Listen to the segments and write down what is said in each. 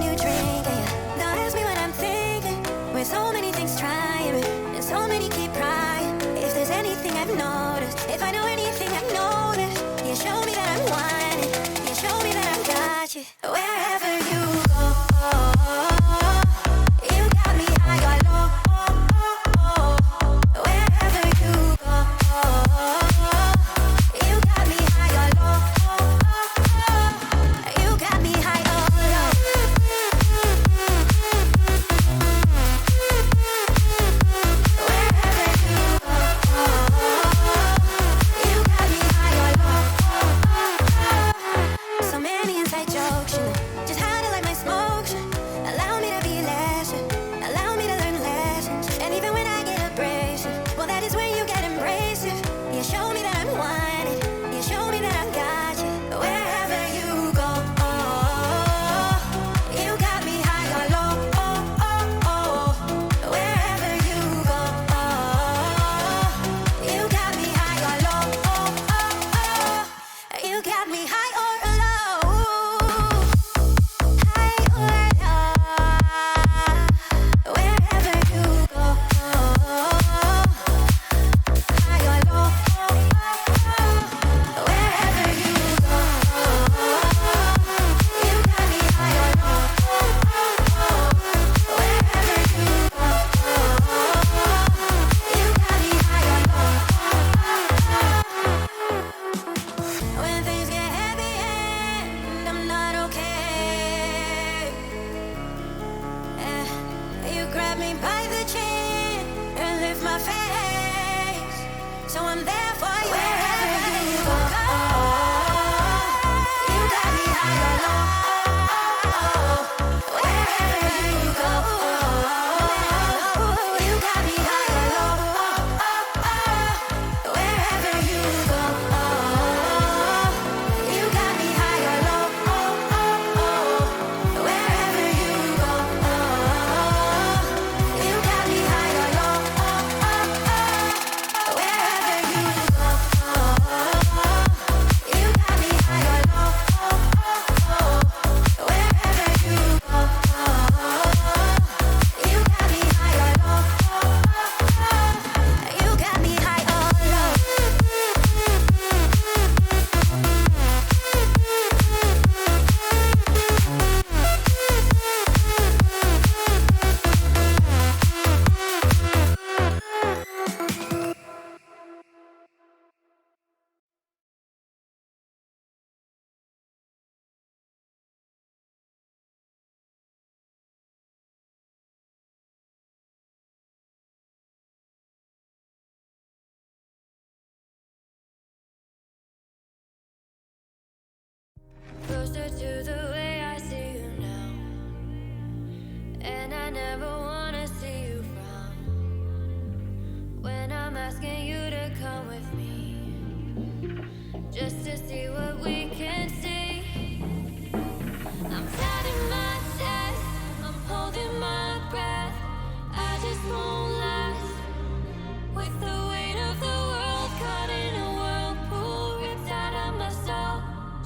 new drink, and you don't ask me what I'm thinking. With so many things trying, and so many keep prying. If there's anything I've noticed, if I know anything I've noticed, you show me that I'm wanted, you show me that I've got you. Wherever you go, you got me high or low. Wherever you go, you got me high or low. You got me high or low. Wherever you go, you got me high or low. So many inside jokes, you know, just how to light my smoke. Allow me to be lesser, allow me to learn lessons. And even when I get abrasive, well, that is when you get embracive. You show me that I'm wanted, you show me that I've got you. Wherever you go, you got me high or low. Wherever you go, you got me high or low. You got me high or low. High or low. Wherever you go, high or low. Wherever you go, you got me high or low. Wherever you go, you got me high or low. When things get heavy and I'm not okay, you grab me by the chin and lift my face, so I'm there for you. Wherever you go, you got me high or low. Wherever you go, you got me high or low. Wherever you go, you got me high or low. Wherever you go, you got me high or low. Wherever you go, you got me high or low. Wherever you go, you got me high or low. You got me high or low. Closer to the way I see you now, and I never wanna see you frown. When I'm asking you to come with me, just to see what we can see. I'm counting my steps, I'm holding my breath. I just won't last with the weight of the world caught in a whirlpool, ripped out of my soul.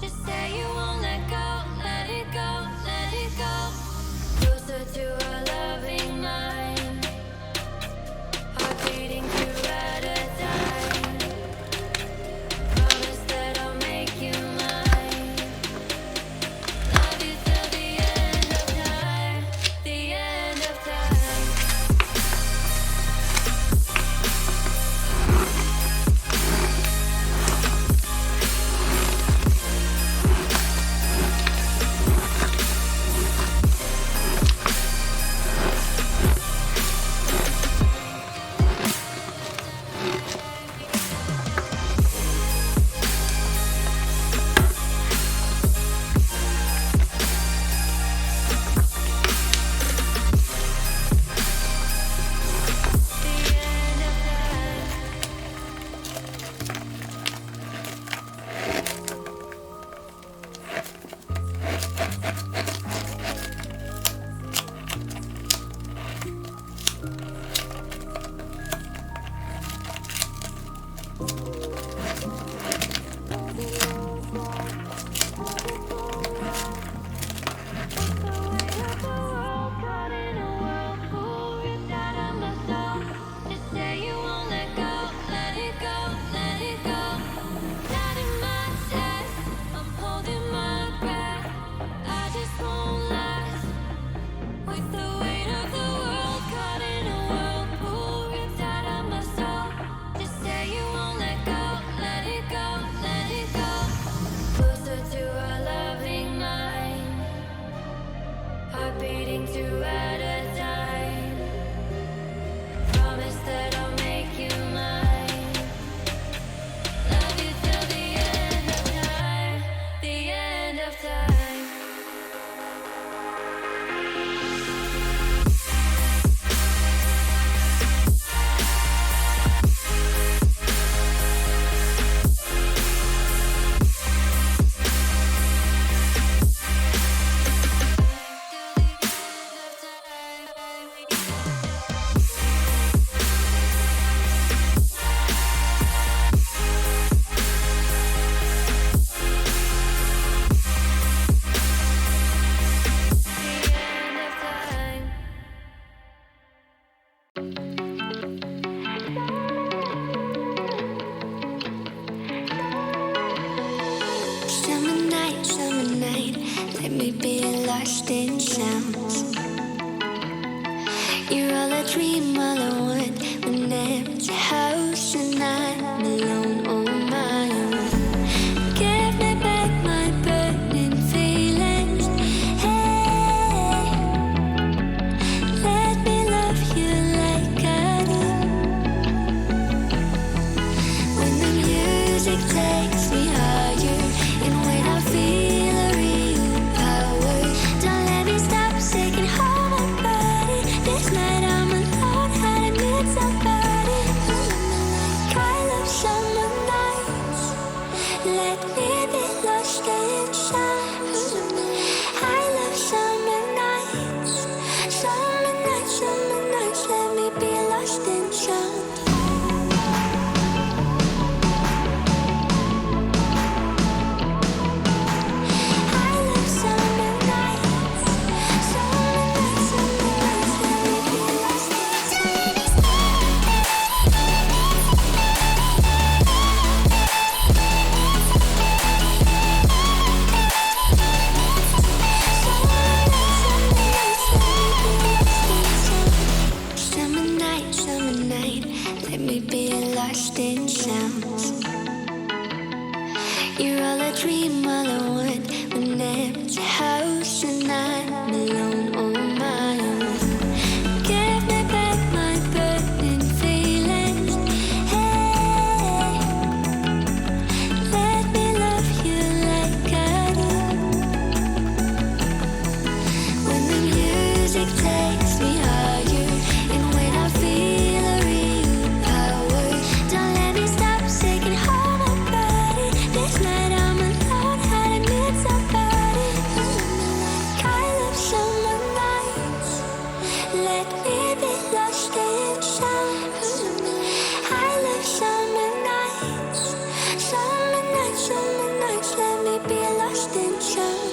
Just say you won't let go, let it go, let it go. Closer to our loving heart beating two at a time. Promise that I'll make you mine. Love you till the end of time, the end of time. Summer night, let me be lost in sounds. You're all I dream, all I want, an empty house and I'm alone on my own. Give me back my burning feelings, hey. Let me love you like I do. When the music takes me higher, and when I feel a real power, don't let me stop taking hold of my body. This night I'm alone, I need somebody. I love summer nights, let me be lost in sound. I love summer nights, summer nights, summer nights, let me be lost in sound. Lost in sounds. You're all I dream, all I want, an empty house and I'm alone on my own. Give me back my burning feelings, hey. Let me love you like I do. When the music takes me higher, and when I feel a real power, don't let me stop taking hold of my body. This night I'm alone, I need somebody. I love summer nights, let me be lost in sound. I love summer nights, summer nights, summer nights, let me be lost in sound.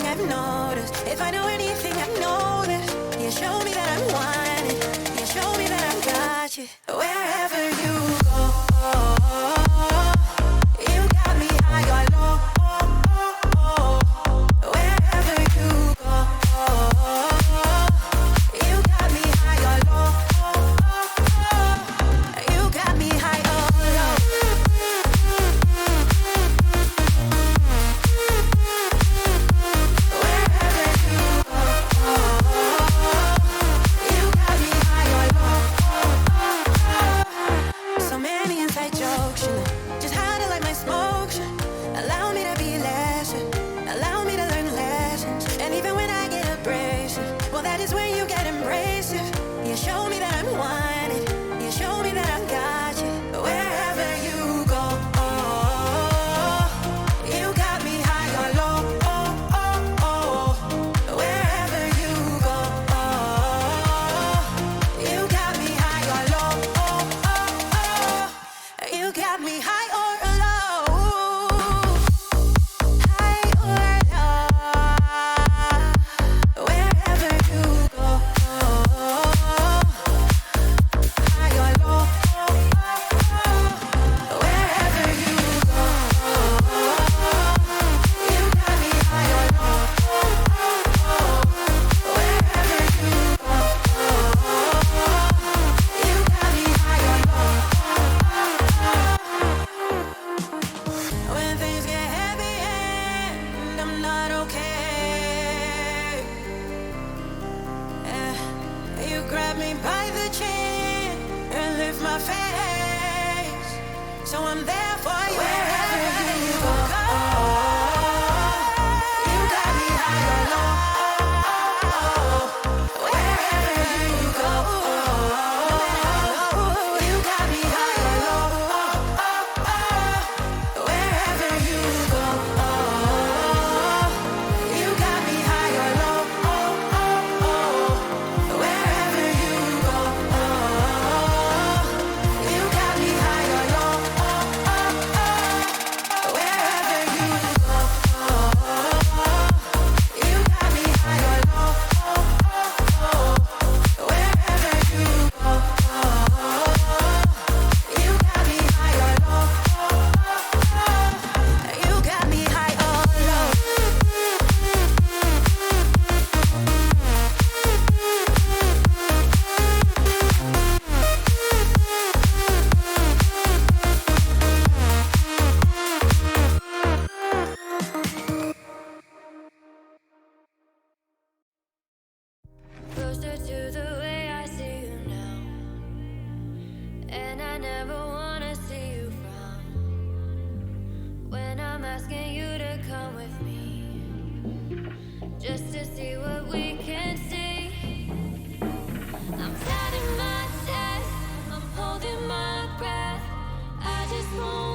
anything I've noticed, if I know anything I know this, you show me that I'm wanted, you show me that I got you. Wherever you go, you got me high or low. Wherever you go, you got me high or low. You got me high or low. Wherever you go, you got me high or low. So many inside jokes, you know, just how to light my smoke. Allow me to be lesser, allow me to learn lessons. And even when I get abrasive, well, that is when you get embracive. You show me that I'm wanted, you show me that I got you. Wherever you go, you got me high or low. Wherever you go, you got me high or low. You got me high or low. High or low. Wherever you go, high or low. Wherever you go, you got me high or low. Wherever you go, you got me high or low. When things get heavy and I'm not okay, you grab me by the chin and lift my face, so I'm there for you. Wherever you go, you got me high or low. Wherever you go, you got me high or low. Wherever you go, you got me high or low. Wherever you go, you got me high or low. Wherever you go, you got me high or low. Wherever you go, you got me high or low. You got me high or low. Closer to the way I see you now, and I never wanna see you frown. When I'm asking you to come with me, just to see what we can see. I'm patting my chest, I'm holding my breath. I just want